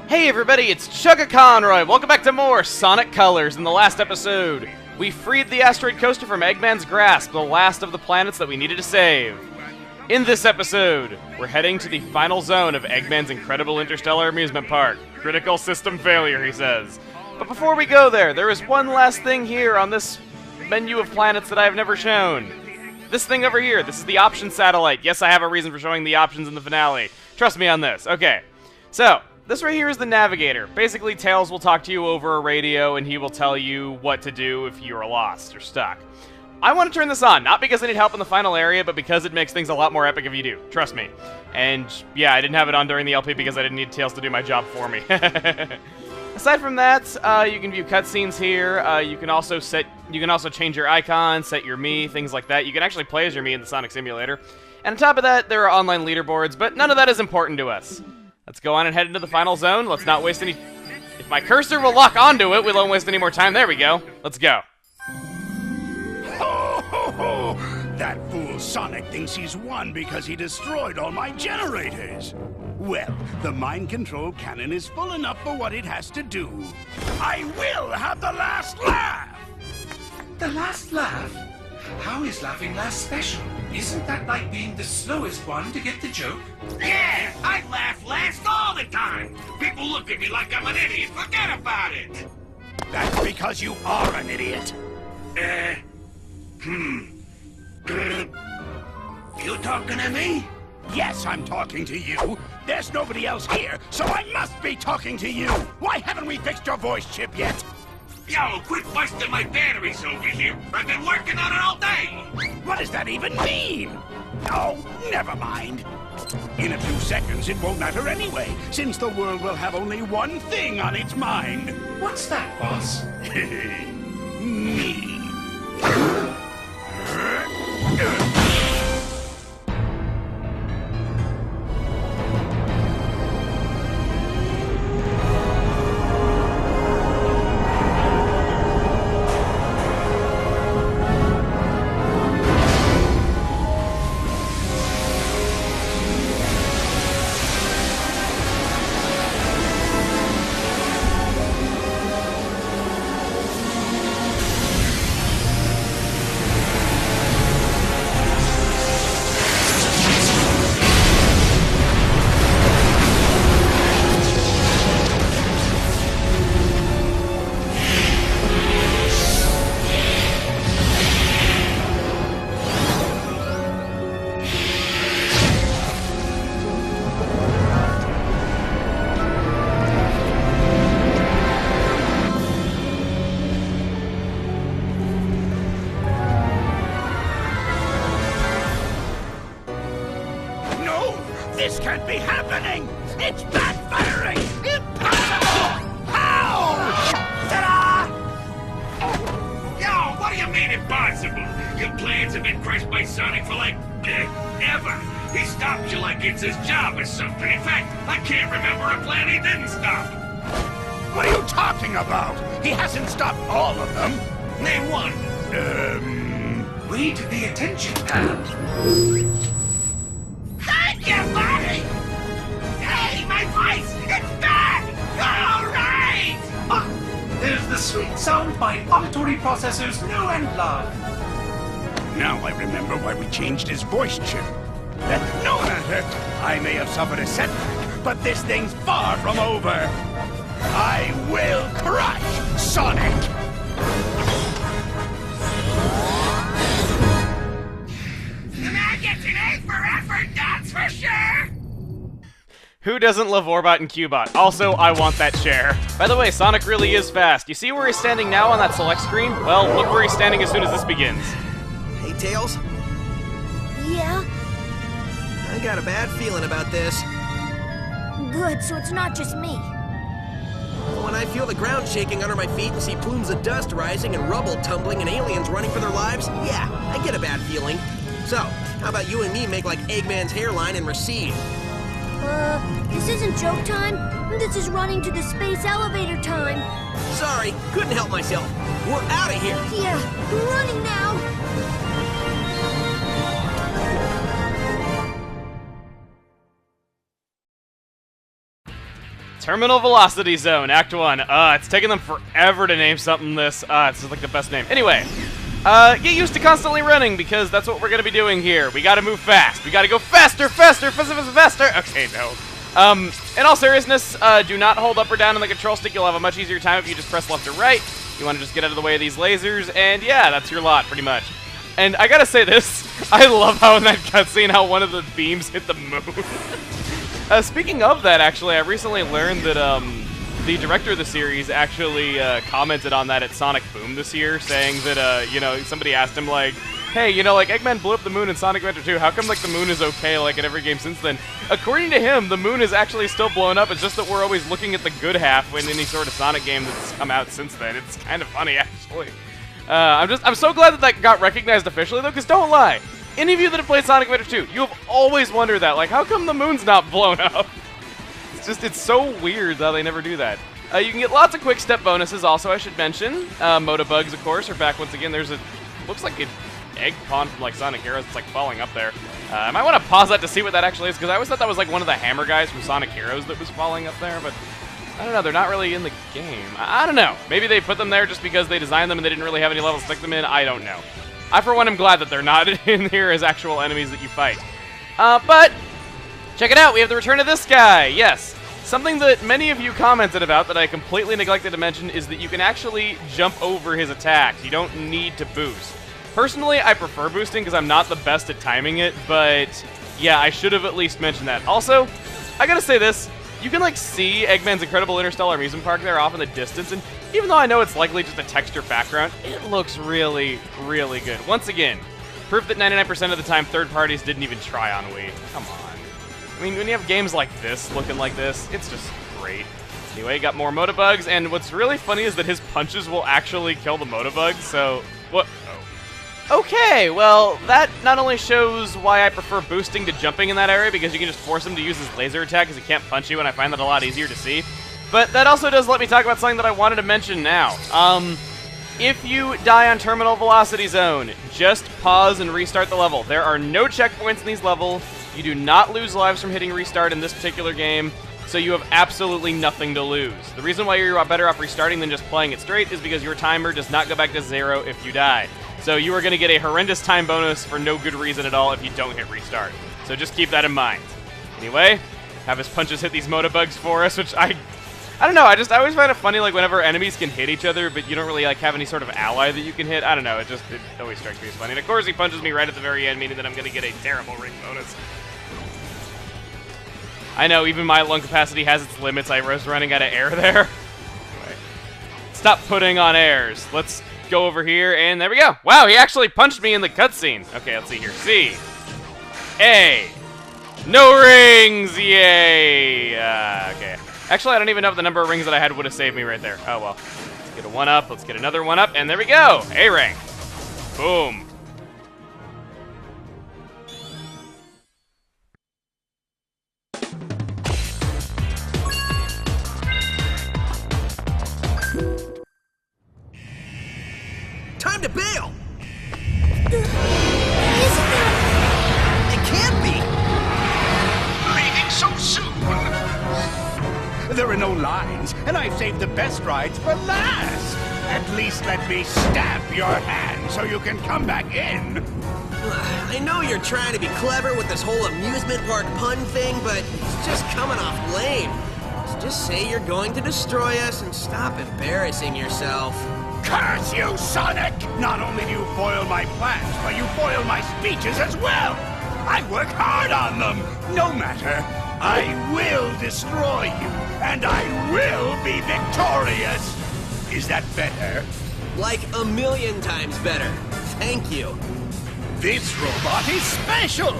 Hey everybody, it's Chugga Conroy! Welcome back to more Sonic Colors. In the last episode, we freed the asteroid coaster from Eggman's grasp, the last of the planets that we needed to save. In this episode, we're heading to the final zone of Eggman's incredible interstellar amusement park. Critical system failure, he says. But before we go there is one last thing here on this menu of planets that I have never shown. This thing over here, this is the option satellite. Yes, I have a reason for showing the options in the finale. Trust me on this. Okay, so this right here is the navigator. Basically, Tails will talk to you over a radio, and he will tell you what to do if you're lost or stuck. I want to turn this on, not because I need help in the final area, but because it makes things a lot more epic if you do. Trust me. And yeah, I didn't have it on during the LP because I didn't need Tails to do my job for me. Aside from that, you can view cutscenes here. You can also change your icon, set your Mii, things like that. You can actually play as your Mii in the Sonic Simulator. And on top of that, there are online leaderboards, but none of that is important to us. Let's go on and head into the final zone. Let's not waste any... If my cursor will lock onto it, we won't waste any more time. There we go. Let's go. Ho, ho, ho! That fool Sonic thinks he's won because he destroyed all my generators. Well, the mind control cannon is full enough for what it has to do. I will have the last laugh! The last laugh? How is laughing last special? Isn't that like being the slowest one to get the joke? Yeah, I laugh last all the time. People look at me like I'm an idiot. Forget about it. That's because you are an idiot. You talking to me? Yes, I'm talking to you. There's nobody else here, so I must be talking to you. Why haven't we fixed your voice chip yet? Yo, quit busting my batteries over here. I've been working on it all day. What does that even mean? Oh, never mind. In a few seconds, it won't matter anyway, since the world will have only one thing on its mind. What's that, boss? Me. This can't be happening! It's backfiring! Impossible! How? Ta-da! Yo, what do you mean impossible? Your plans have been crushed by Sonic for like, ever. He stopped you like it's his job or something. In fact, I can't remember a plan he didn't stop. What are you talking about? He hasn't stopped all of them. Name one. Read the attention pad. Thank you, buddy! Hey, my voice! It's back! All right! There's the sweet sound by auditory processors new and loved. Now I remember why we changed his voice chip. No matter, I may have suffered a setback, but this thing's far from over. I will crush Sonic! That gets an A for effort, that's for sure! Who doesn't love Orbot and Cubot? Also, I want that chair. By the way, Sonic really is fast. You see where he's standing now on that select screen? Well, look where he's standing as soon as this begins. Hey, Tails. Yeah? I got a bad feeling about this. Good, so it's not just me. When I feel the ground shaking under my feet and see plumes of dust rising and rubble tumbling and aliens running for their lives, yeah, I get a bad feeling. So, how about you and me make like Eggman's hairline and recede? This isn't joke time. This is running to the space elevator time. Sorry, couldn't help myself. We're out of here. Yeah, we're running now. Terminal Velocity Zone, Act 1. It's taking them forever to name something this. It's just like the best name. Anyway, get used to constantly running because that's what we're going to be doing here. We got to move fast. We got to go faster, faster, faster, faster, faster. Okay, no. In all seriousness, do not hold up or down on the control stick. You'll have a much easier time if you just press left or right. You want to just get out of the way of these lasers, and yeah, that's your lot, pretty much. And I gotta say this, I love how in that cutscene how one of the beams hit the moon. Speaking of that, actually, I recently learned that the director of the series actually commented on that at Sonic Boom this year, saying that, you know, somebody asked him, like, hey, you know, like, Eggman blew up the moon in Sonic Adventure 2, how come, like, the moon is okay, like, in every game since then? According to him, the moon is actually still blowing up, it's just that we're always looking at the good half in any sort of Sonic game that's come out since then. It's kind of funny, actually. I'm so glad that that got recognized officially, though, because don't lie. Any of you that have played Sonic Adventure 2, you have always wondered that, like, how come the moon's not blown up? It's so weird how they never do that. You can get lots of quick step bonuses also, I should mention. Motobugs, of course, are back once again. There's a, looks like an egg pond from, like, Sonic Heroes. It's, like, falling up there. I might want to pause that to see what that actually is, because I always thought that was, like, one of the hammer guys from Sonic Heroes that was falling up there, but I don't know, they're not really in the game. I don't know. Maybe they put them there just because they designed them and they didn't really have any levels to stick them in. I don't know. I, for one, am glad that they're not in here as actual enemies that you fight. But, check it out, we have the return of this guy, yes. Something that many of you commented about that I completely neglected to mention is that you can actually jump over his attacks. You don't need to boost. Personally, I prefer boosting because I'm not the best at timing it, but yeah, I should have at least mentioned that. Also, I gotta say this, you can, like, see Eggman's Incredible Interstellar Amusement Park there off in the distance, and even though I know it's likely just a texture background, it looks really, really good. Once again, proof that 99% of the time third parties didn't even try on Wii. Come on. I mean, when you have games like this, looking like this, it's just great. Anyway, got more Motobugs, and what's really funny is that his punches will actually kill the Motobugs, so what? Oh. Okay, well, that not only shows why I prefer boosting to jumping in that area, because you can just force him to use his laser attack because he can't punch you, and I find that a lot easier to see. But that also does let me talk about something that I wanted to mention now. If you die on Terminal Velocity Zone, just pause and restart the level. There are no checkpoints in these levels. You do not lose lives from hitting restart in this particular game, so you have absolutely nothing to lose. The reason why you're better off restarting than just playing it straight is because your timer does not go back to 0 if you die. So you are going to get a horrendous time bonus for no good reason at all if you don't hit restart. So just keep that in mind. Anyway, have his punches hit these Motobugs for us, which I don't know, I always find it funny, like, whenever enemies can hit each other, but you don't really, like, have any sort of ally that you can hit. I don't know, it always strikes me as funny. And of course he punches me right at the very end, meaning that I'm going to get a terrible ring bonus. I know, even my lung capacity has its limits. I was running out of air there. Anyway, stop putting on airs. Let's go over here, and there we go. Wow, he actually punched me in the cutscene. Okay, let's see here. C. A. No rings! Yay! Okay. Actually, I don't even know if the number of rings that I had would have saved me right there. Oh, well. Let's get a 1-up. Let's get another 1-up, and there we go. A rank. Boom. Time to bail! Is there? It can't be! Leaving so soon! There are no lines, and I've saved the best rides for last! At least let me stamp your hand so you can come back in! I know you're trying to be clever with this whole amusement park pun thing, but it's just coming off lame. So just say you're going to destroy us and stop embarrassing yourself. Curse you, Sonic! Not only do you foil my plans, but you foil my speeches as well! I work hard on them! No matter, I will destroy you, and I will be victorious! Is that better? Like a million times better. Thank you. This robot is special!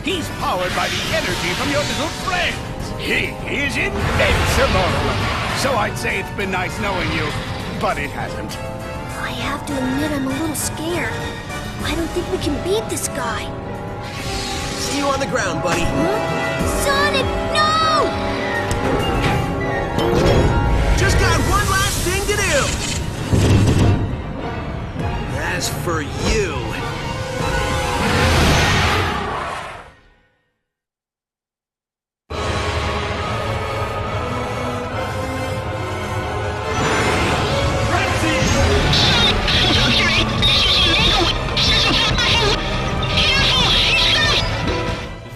He's powered by the energy from your little friends! He is invincible! So I'd say it's been nice knowing you, but it hasn't. I have to admit I'm a little scared. I don't think we can beat this guy. See you on the ground, buddy. Huh? Sonic, no! Just got one last thing to do. As for you...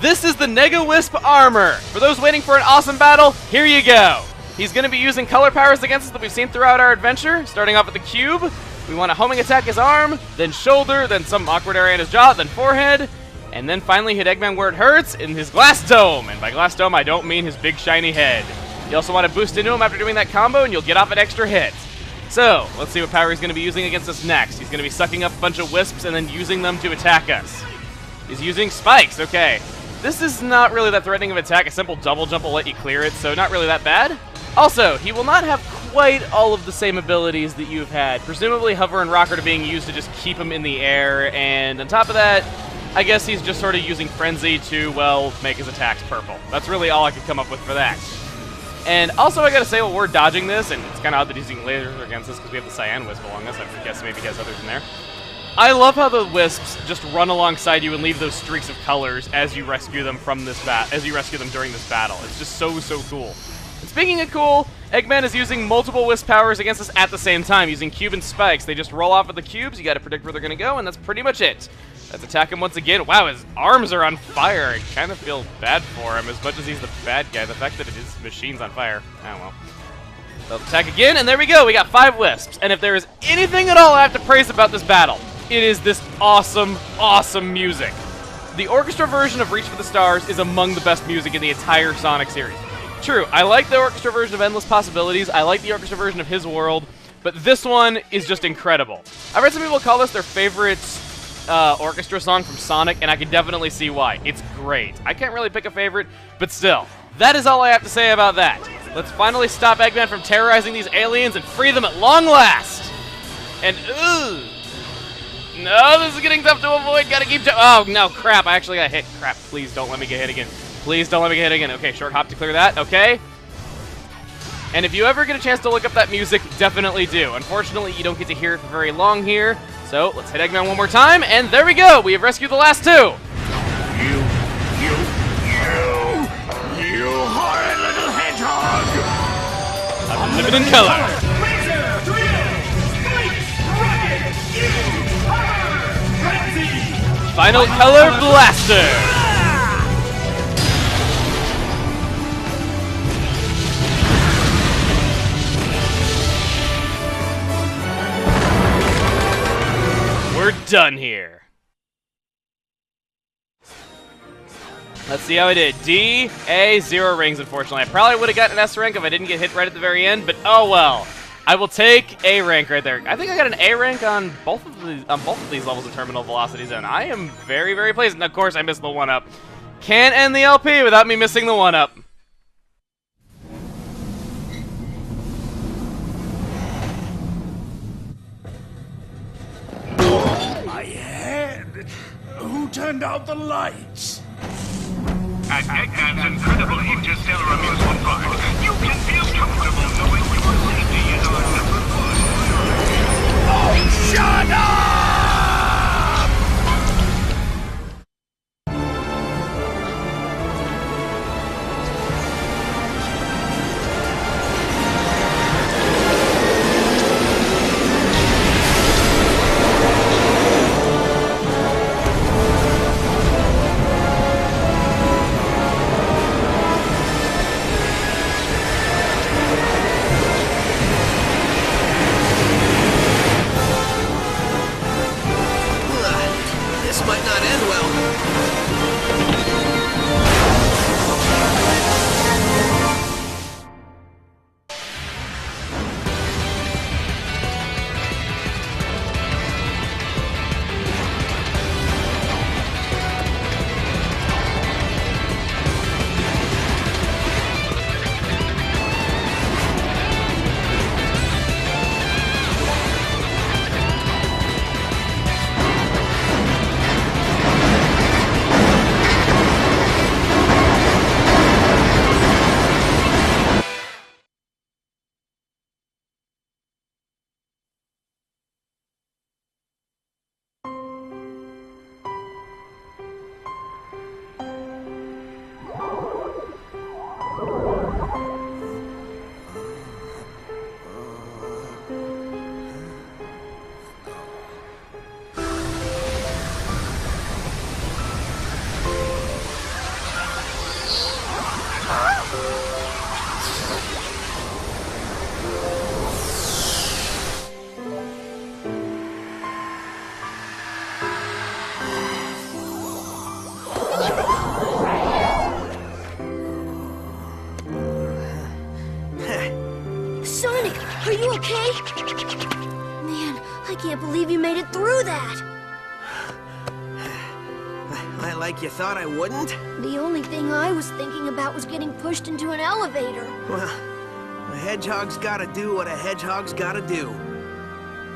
This is the Nega-Wisp armor. For those waiting for an awesome battle, here you go. He's going to be using color powers against us that we've seen throughout our adventure, starting off with the cube. We want to homing attack his arm, then shoulder, then some awkward area in his jaw, then forehead, and then finally hit Eggman where it hurts in his glass dome. And by glass dome, I don't mean his big shiny head. You also want to boost into him after doing that combo, and you'll get off an extra hit. So, let's see what power he's going to be using against us next. He's going to be sucking up a bunch of wisps and then using them to attack us. He's using spikes, okay. This is not really that threatening of an attack. A simple double jump will let you clear it, so not really that bad. Also, he will not have quite all of the same abilities that you've had. Presumably, Hover and Rocket are being used to just keep him in the air, and on top of that, I guess he's just sort of using Frenzy to, well, make his attacks purple. That's really all I could come up with for that. And also, I gotta say, while we're dodging this, and it's kind of odd that he's using lasers against us because we have the Cyan Wisp along us. I guess maybe he has others in there. I love how the Wisps just run alongside you and leave those streaks of colors as you rescue them from this during this battle. It's just so cool. And speaking of cool, Eggman is using multiple Wisp powers against us at the same time, using Cube and Spikes. They just roll off with the cubes. You gotta predict where they're gonna go, and that's pretty much it. Let's attack him once again. Wow, his arms are on fire. I kind of feel bad for him as much as he's the bad guy. The fact that his machine's on fire. Oh well. They'll attack again, and there we go. We got 5 Wisps. And if there is anything at all I have to praise about this battle, it is this awesome music. The orchestra version of Reach for the Stars is among the best music in the entire Sonic series. True, I like the orchestra version of Endless Possibilities. I like the orchestra version of His World. But this one is just incredible. I've heard some people call this their favorite orchestra song from Sonic, and I can definitely see why. It's great. I can't really pick a favorite, but still, that is all I have to say about that. Let's finally stop Eggman from terrorizing these aliens and free them at long last. And no, this is getting tough to avoid. Gotta keep. Oh no, crap! I actually got hit. Crap! Please don't let me get hit again. Please don't let me get hit again. Okay, short hop to clear that. Okay. And if you ever get a chance to look up that music, definitely do. Unfortunately, you don't get to hear it for very long here. So, let's hit Eggman one more time, and there we go! We have rescued the last 2! You horrid little hedgehog! I'm living in color! Final Color Blaster! We're done here. Let's see how I did. D, A, 0 rings, unfortunately. I probably would have gotten an S rank if I didn't get hit right at the very end, but oh well. I will take A rank right there. I think I got an A rank on both of these levels in Terminal Velocity Zone. I am very pleased. And of course, I missed the 1-up. Can't end the LP without me missing the 1-up. My head! Who turned out the lights? At Eggman's incredible interstellar amusement park, you can feel comfortable knowing your safety is on number 1. Oh, shut up! Sonic, are you okay? Man, I can't believe you made it through that. Like you thought I wouldn't? The only thing I was thinking about was getting pushed into an elevator. Well, a hedgehog's gotta do what a hedgehog's gotta do.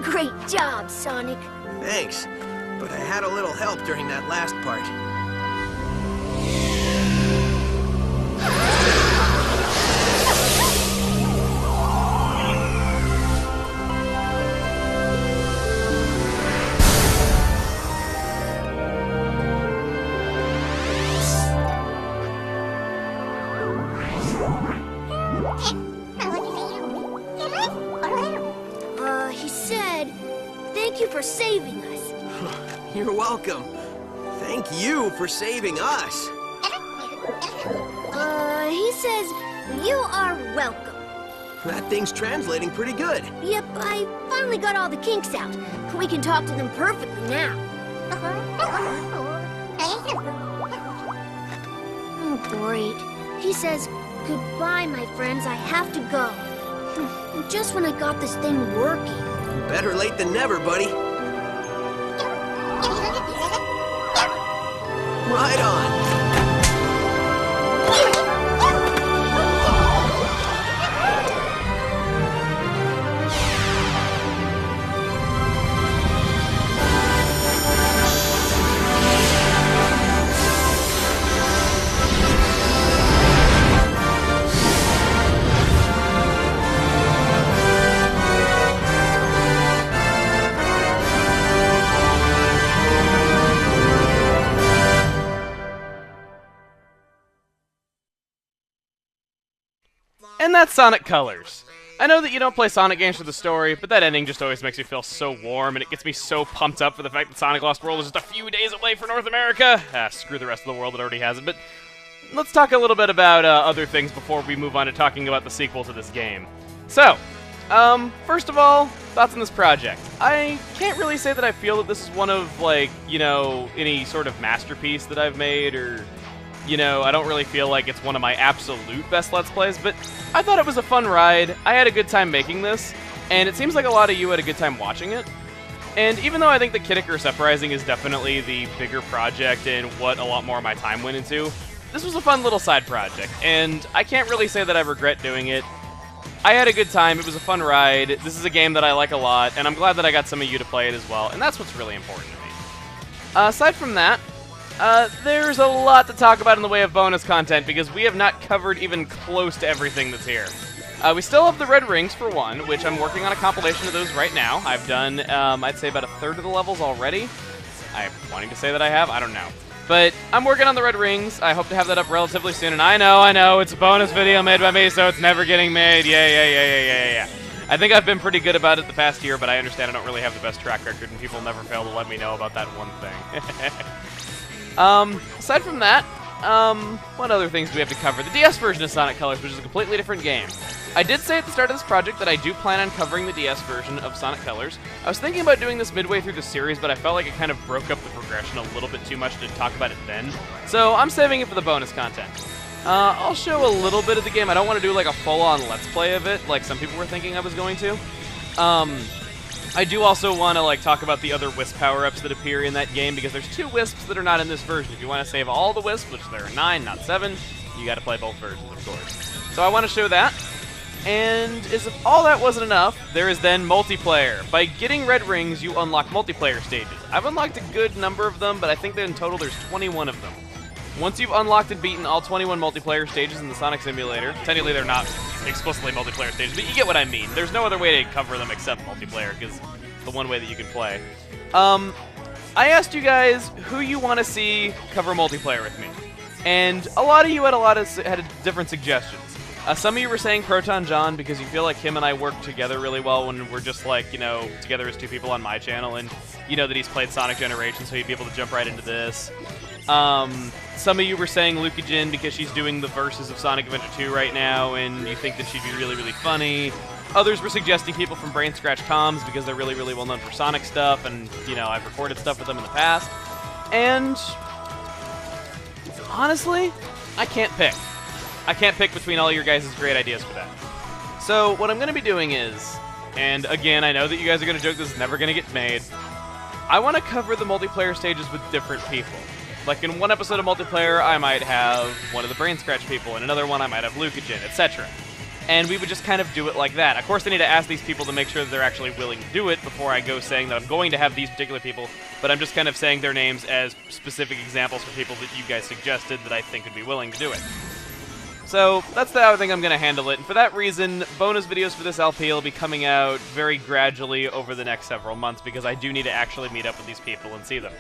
Great job, Sonic. Thanks, but I had a little help during that last part. He said, thank you for saving us. You're welcome. Thank you for saving us. He says, you are welcome. That thing's translating pretty good. Yep, I finally got all the kinks out. We can talk to them perfectly now. Oh, great. He says, goodbye, my friends, I have to go. Just when I got this thing working. Better late than never, buddy. Right on. And that's Sonic Colors. I know that you don't play Sonic games for the story, but that ending just always makes me feel so warm, and it gets me so pumped up for the fact that Sonic Lost World is just a few days away for North America. Screw the rest of the world that already has it, but let's talk a little bit about other things before we move on to talking about the sequel to this game. So, first of all, thoughts on this project. I can't really say that I feel that this is one of, like, you know, any sort of masterpiece that I've made, or, you know, I don't really feel like it's one of my absolute best Let's Plays, but I thought it was a fun ride. I had a good time making this, and it seems like a lot of you had a good time watching it. And even though I think that Kid Icarus Uprising is definitely the bigger project and what a lot more of my time went into, this was a fun little side project, and I can't really say that I regret doing it. I had a good time, it was a fun ride, this is a game that I like a lot, and I'm glad that I got some of you to play it as well, and that's what's really important to me. Aside from that, there's a lot to talk about in the way of bonus content, because we have not covered even close to everything that's here. We still have the Red Rings, for one, which I'm working on a compilation of those right now. I've done, I'd say about a third of the levels already. I'm wanting to say that I have, I don't know. But I'm working on the Red Rings. I hope to have that up relatively soon, and I know, it's a bonus video made by me, so it's never getting made. Yeah. I think I've been pretty good about it the past year, but I understand I don't really have the best track record, and people never fail to let me know about that one thing. Aside from that, what other things do we have to cover? The DS version of Sonic Colors, which is a completely different game. I did say at the start of this project that I do plan on covering the DS version of Sonic Colors. I was thinking about doing this midway through the series, but I felt like it kind of broke up the progression a little bit too much to talk about it then. So I'm saving it for the bonus content. I'll show a little bit of the game. I don't want to do like a full-on Let's Play of it, like some people were thinking I was going to. I do also want to like talk about the other Wisp power-ups that appear in that game, because there's 2 Wisps that are not in this version. If you want to save all the Wisps, which there are 9, not 7, you got to play both versions, of course. So I want to show that. And as if all that wasn't enough, there is then multiplayer. By getting Red Rings, you unlock multiplayer stages. I've unlocked a good number of them, but I think that in total there's 21 of them. Once you've unlocked and beaten all 21 multiplayer stages in the Sonic Simulator, technically they're not explicitly multiplayer stages, but you get what I mean. There's no other way to cover them except multiplayer, because it's the one way that you can play. I asked you guys who you want to see cover multiplayer with me, and a lot of you had different suggestions. Some of you were saying Proton John because you feel like him and I work together really well when we're just like, you know, together as 2 people on my channel, and you know that he's played Sonic Generations, so he'd be able to jump right into this. Some of you were saying Luka Jin because she's doing the verses of Sonic Adventure 2 right now, and you think that she'd be really, really funny. Others were suggesting people from Brain Scratch Comms because they're really, really well known for Sonic stuff, and, you know, I've recorded stuff with them in the past. And honestly, I can't pick. I can't pick between all your guys' great ideas for that. So what I'm going to be doing is, and again, I know that you guys are going to joke this is never going to get made, I want to cover the multiplayer stages with different people. Like in one episode of multiplayer, I might have one of the Brain Scratch people, and another one I might have Lucagen, etc. And we would just kind of do it like that. Of course, I need to ask these people to make sure that they're actually willing to do it before I go saying that I'm going to have these particular people, but I'm just kind of saying their names as specific examples for people that you guys suggested that I think would be willing to do it. So that's how I think I'm going to handle it, and for that reason, bonus videos for this LP will be coming out very gradually over the next several months, because I do need to actually meet up with these people and see them.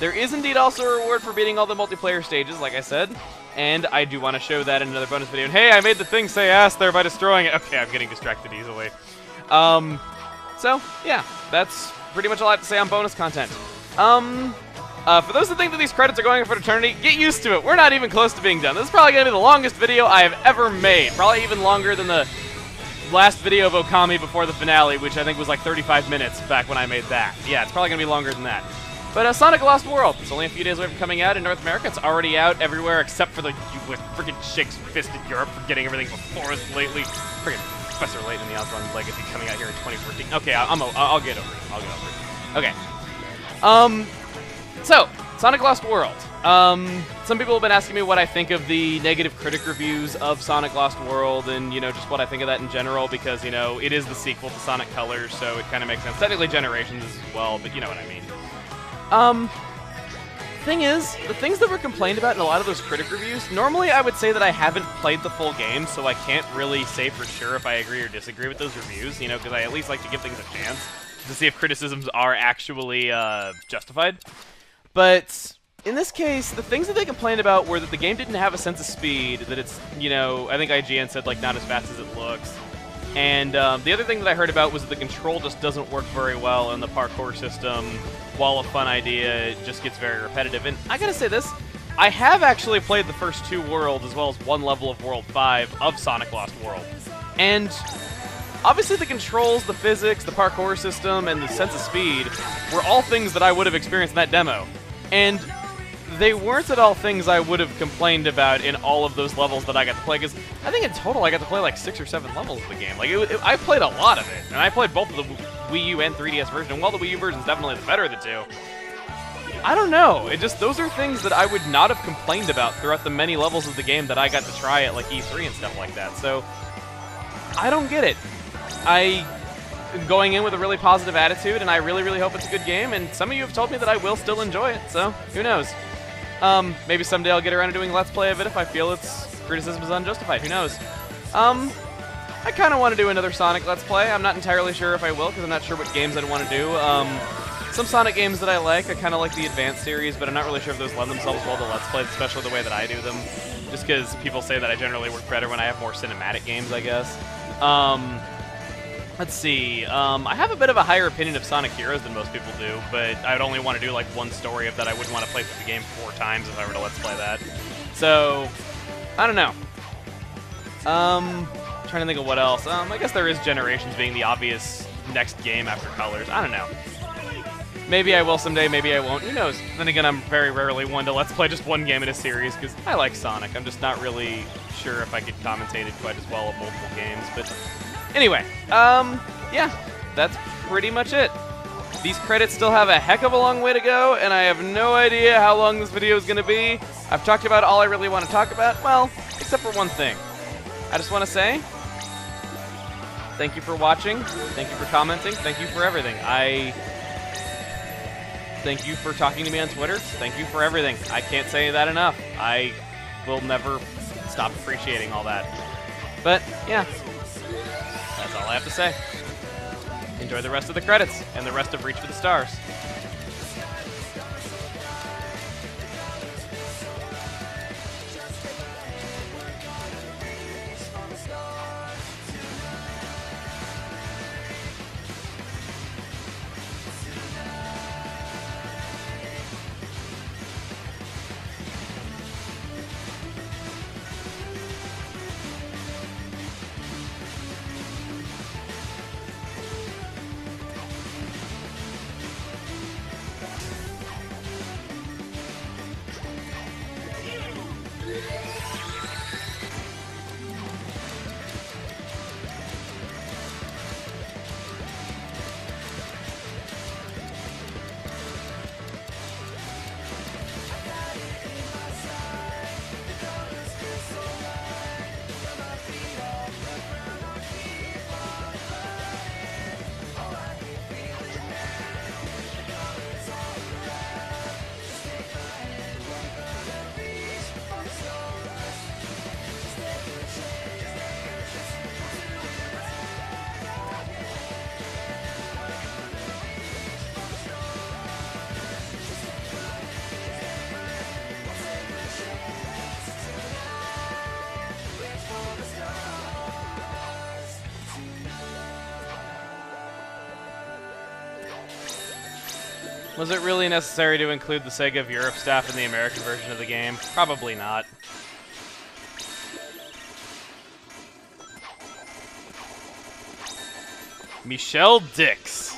There is indeed also a reward for beating all the multiplayer stages, like I said, and I do want to show that in another bonus video. And hey, I made the thing say ass there by destroying it. Okay, I'm getting distracted easily. So, yeah, that's pretty much all I have to say on bonus content. For those that think that these credits are going for eternity, get used to it. We're not even close to being done. This is probably going to be the longest video I have ever made. Probably even longer than the last video of Okami before the finale, which I think was like 35 minutes back when I made that. Yeah, it's probably going to be longer than that. But Sonic Lost World, it's only a few days away from coming out in North America. It's already out everywhere except for the freaking shakes-fisted Europe for getting everything before us lately. Freaking Professor Layton and the Osborne Legacy coming out here in 2014. Okay, I'll get over it. I'll get over it. Okay. So, Sonic Lost World. Some people have been asking me what I think of the negative critic reviews of Sonic Lost World and, you know, just what I think of that in general because, you know, it is the sequel to Sonic Colors, so it kind of makes sense. Technically Generations as well, but you know what I mean. Thing is, the things that were complained about in a lot of those critic reviews, normally I would say that I haven't played the full game, so I can't really say for sure if I agree or disagree with those reviews, you know, because I at least like to give things a chance to see if criticisms are actually, justified. But in this case, the things that they complained about were that the game didn't have a sense of speed, that it's, you know, I think IGN said, like, not as fast as it looks. And the other thing that I heard about was that the control just doesn't work very well in the parkour system. While a fun idea, it just gets very repetitive. And I gotta say this, I have actually played the first 2 worlds as well as 1 level of World 5 of Sonic Lost World. And obviously the controls, the physics, the parkour system, and the sense of speed were all things that I would have experienced in that demo. And they weren't at all things I would have complained about in all of those levels that I got to play, because I think in total I got to play like 6 or 7 levels of the game. Like, I played a lot of it, and I played both of the Wii U and 3DS version, and while the Wii U version is definitely the better of the two, I don't know, those are things that I would not have complained about throughout the many levels of the game that I got to try at like E3 and stuff like that, so I don't get it. I'm going in with a really positive attitude, and I really, really hope it's a good game, and some of you have told me that I will still enjoy it, so who knows. Maybe someday I'll get around to doing a Let's Play of it if I feel its criticism is unjustified. Who knows? I kind of want to do another Sonic Let's Play. I'm not entirely sure if I will, because I'm not sure what games I'd want to do. Some Sonic games that I kind of like the Advanced series, but I'm not really sure if those lend themselves well to Let's Plays, especially the way that I do them. Just because people say that I generally work better when I have more cinematic games, I guess. Let's see, I have a bit of a higher opinion of Sonic Heroes than most people do, but I'd only want to do like 1 story of that. I wouldn't want to play through the game 4 times if I were to Let's Play that. So, I don't know. Trying to think of what else. I guess there is Generations being the obvious next game after Colors. I don't know. Maybe I will someday, maybe I won't. Who knows? Then again, I'm very rarely one to Let's Play just 1 game in a series, because I like Sonic. I'm just not really sure if I could commentate it quite as well of multiple games, but anyway, yeah, that's pretty much it. These credits still have a heck of a long way to go, and I have no idea how long this video is going to be. I've talked about all I really want to talk about, well, except for one thing. I just want to say, thank you for watching, thank you for commenting, thank you for everything. Thank you for talking to me on Twitter, thank you for everything. I can't say that enough. I will never stop appreciating all that. But, yeah. That's all I have to say. Enjoy the rest of the credits, and the rest of Reach for the Stars. Was it really necessary to include the Sega of Europe staff in the American version of the game? Probably not. Michelle Dix.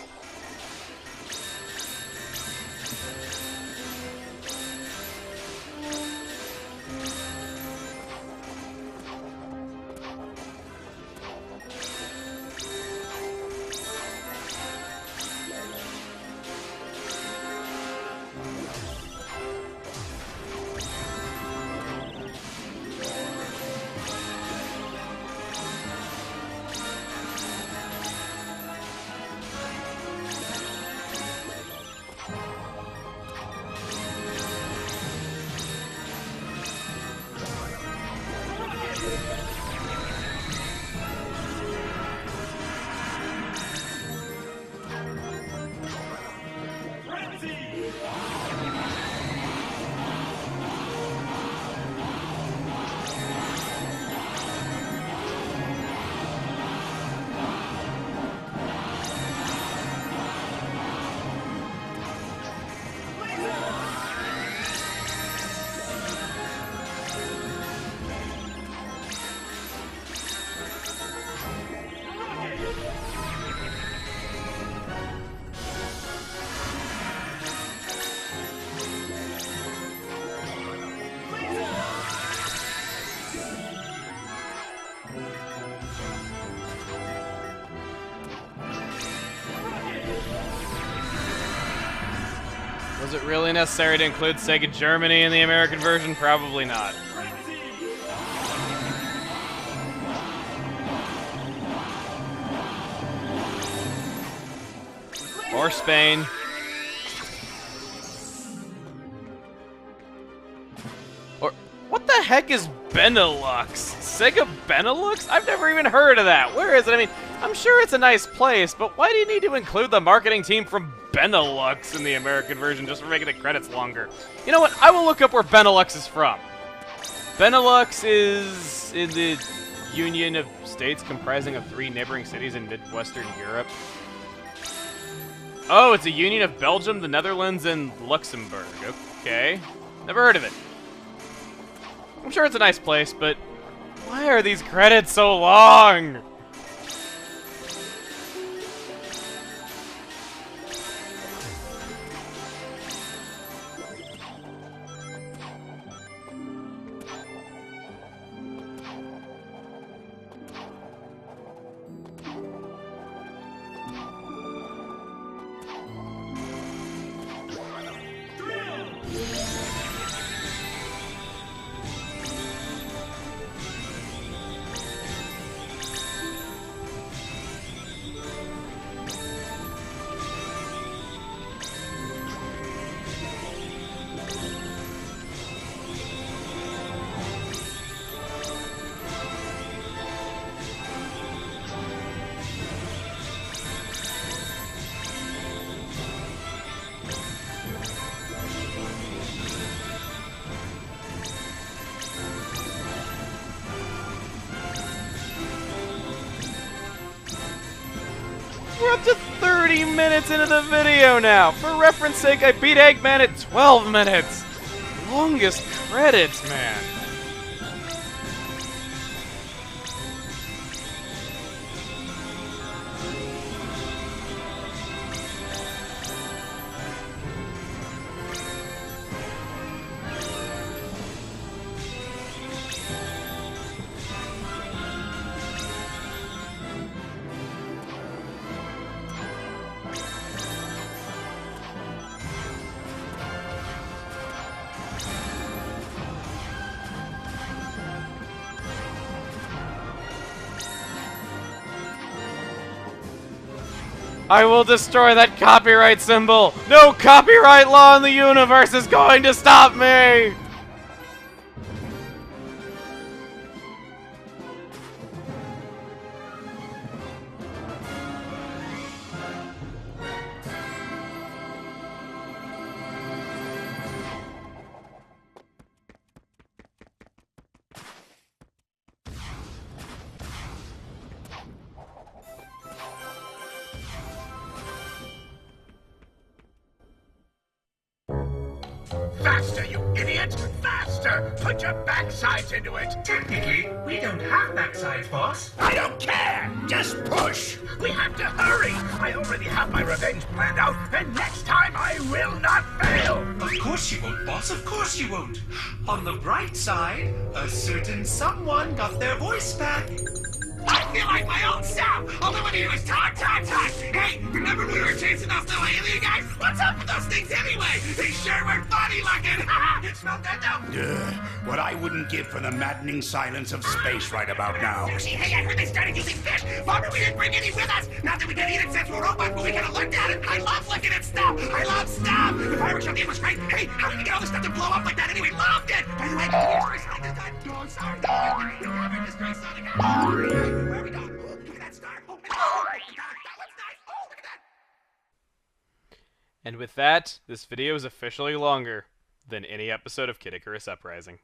Was it really necessary to include Sega Germany in the American version? Probably not. Or Spain. Or what the heck is Benelux? Sega Benelux? I've never even heard of that. Where is it? I mean, I'm sure it's a nice place, but why do you need to include the marketing team from Benelux in the American version just for making the credits longer? You know what? I will look up where Benelux is from. Benelux is in the Union of States comprising of 3 neighboring cities in Midwestern Europe. Oh, it's a union of Belgium, the Netherlands, and Luxembourg. Okay. Never heard of it. I'm sure it's a nice place, but why are these credits so long? We're up to 30 minutes into the video now. For reference sake, I beat Eggman at 12 minutes. Longest credits, man. I will destroy that copyright symbol! No copyright law in the universe is going to stop me! Faster, you idiot! Faster! Put your backsides into it! Technically, we don't have backsides, boss. I don't care! Just push! We have to hurry! I already have my revenge planned out, and next time I will not fail! Of course you won't, boss. Of course you won't. On the bright side, a certain someone got their voice back. I feel like my old self! All I want to do is talk! Hey, remember when we were chasing those little alien guys? What's up with those things anyway? They sure were funny looking! Smell good though? What I wouldn't give for the maddening silence of space right about now. Hey, I heard they started using fish! Bummer we didn't bring any with us! Not that we can eat it since we're robots, but we could have looked at it! I love looking at stuff! I love stuff! The fireworks show game was great! Hey, how did we get all this stuff to blow up like that anyway? Loved it! By the way, here's my Sonic this time! No, I'm sorry! No, I'm this great Sonic! Where are we going? Oh, look at that star! Oh, that looks nice! Oh, look at that! And with that, this video is officially longer than any episode of Kid Icarus Uprising.